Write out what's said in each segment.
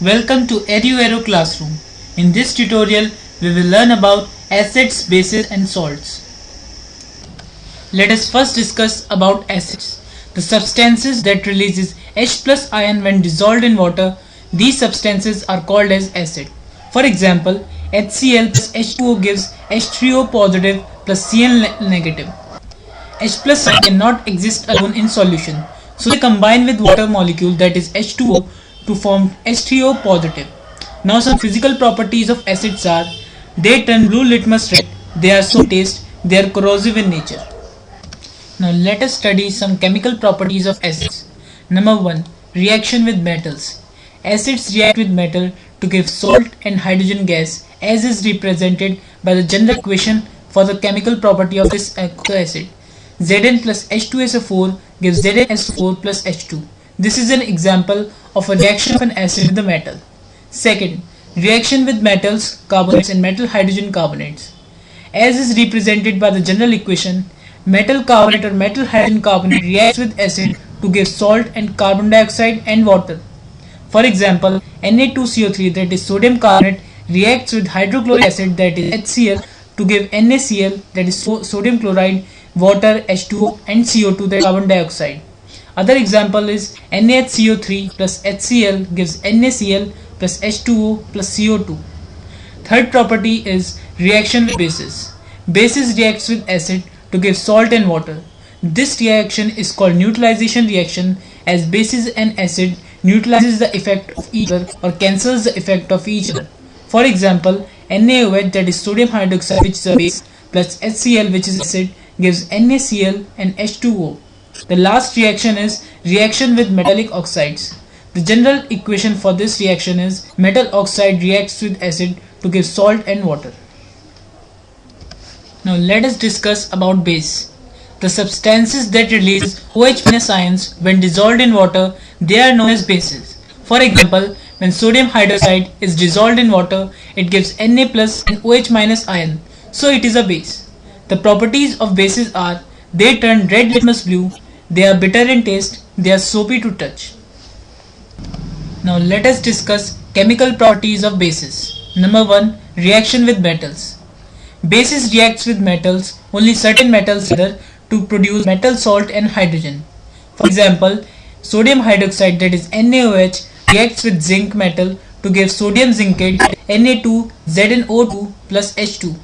Welcome to EduAero Classroom. In this tutorial, we will learn about acids, bases and salts. Let us first discuss about acids. The substances that releases H plus ion when dissolved in water, these substances are called as acid. For example, HCl plus H2O gives H3O positive plus Cl negative. H plus ion cannot exist alone in solution, so they combine with water molecule, that is H2O, to form H3O positive. Now some physical properties of acids are: they turn blue litmus red, they are sour taste, they are corrosive in nature. Now let us study some chemical properties of acids. Number 1. Reaction with metals. Acids react with metal to give salt and hydrogen gas, as is represented by the general equation for the chemical property of this acid. Zn plus H2SO4 gives ZnSO4 plus H2. This is an example of a reaction of an acid with a metal. Second, reaction with metals, carbonates and metal hydrogen carbonates. As is represented by the general equation, metal carbonate or metal hydrogen carbonate reacts with acid to give salt and carbon dioxide and water. For example, Na2CO3, that is sodium carbonate, reacts with hydrochloric acid, that is HCl, to give NaCl, that is sodium chloride, water, H2O and CO2, that is carbon dioxide. Other example is NaHCO3 plus HCl gives NaCl plus H2O plus CO2. Third property is reaction with bases. Bases reacts with acid to give salt and water. This reaction is called neutralization reaction, as bases and acid neutralizes the effect of each other or cancels the effect of each other. For example, NaOH, that is sodium hydroxide, which is a base, plus HCl, which is acid, gives NaCl and H2O. The last reaction is reaction with metallic oxides. The general equation for this reaction is metal oxide reacts with acid to give salt and water. Now let us discuss about base. The substances that release OH- ions when dissolved in water, they are known as bases. For example, when sodium hydroxide is dissolved in water, it gives Na plus and OH- ion, so it is a base. The properties of bases are: they turn red litmus blue, they are bitter in taste, they are soapy to touch. Now let us discuss chemical properties of bases. Number 1. Reaction with metals. Bases reacts with metals, only certain metals together, to produce metal, salt and hydrogen. For example, sodium hydroxide, that is NaOH, reacts with zinc metal to give sodium zincate, Na2ZnO2 plus H2.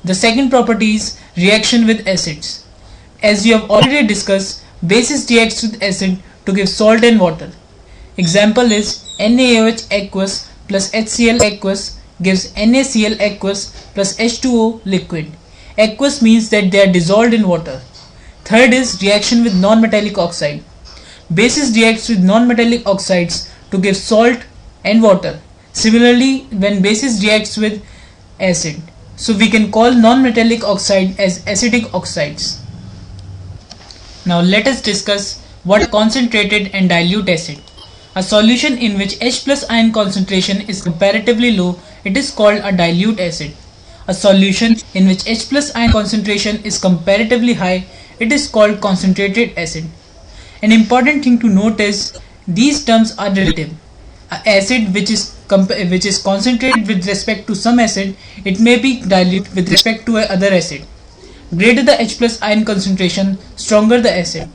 The second property is reaction with acids. As you have already discussed, bases reacts with acid to give salt and water. Example is NaOH aqueous plus HCl aqueous gives NaCl aqueous plus H2O liquid. Aqueous means that they are dissolved in water. Third is reaction with non-metallic oxide. Bases reacts with non-metallic oxides to give salt and water. Similarly, when bases reacts with acid, so we can call non-metallic oxide as acidic oxides. Now let us discuss what is concentrated and dilute acid. A solution in which H plus ion concentration is comparatively low, it is called a dilute acid. A solution in which H plus ion concentration is comparatively high, it is called concentrated acid. An important thing to note is these terms are relative. An acid which is concentrated with respect to some acid, it may be dilute with respect to another acid. Greater the H plus ion concentration, stronger the acid.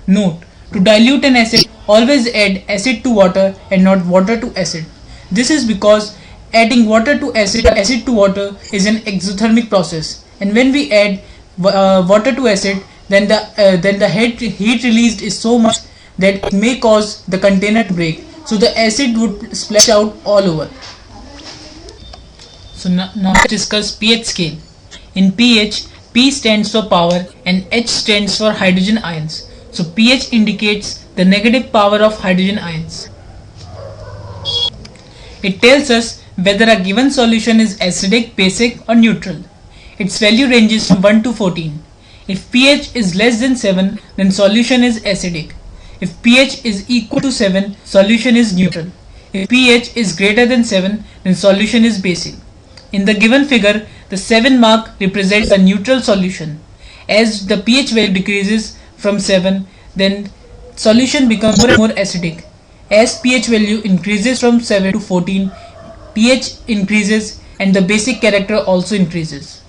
Note: to dilute an acid, always add acid to water and not water to acid. This is because adding water to acid or acid to water is an exothermic process, and when we add water to acid, then the heat released is so much that it may cause the container to break, so the acid would splash out all over. So now let's discuss pH scale. In pH, P stands for power and H stands for hydrogen ions. So pH indicates the negative power of hydrogen ions. It tells us whether a given solution is acidic, basic or neutral. Its value ranges from 1 to 14. If pH is less than 7, then solution is acidic. If pH is equal to 7, solution is neutral. If pH is greater than 7, then solution is basic. In the given figure, the 7 mark represents a neutral solution. As the pH value decreases from 7, then solution becomes more and more acidic. As pH value increases from 7 to 14, pH increases and the basic character also increases.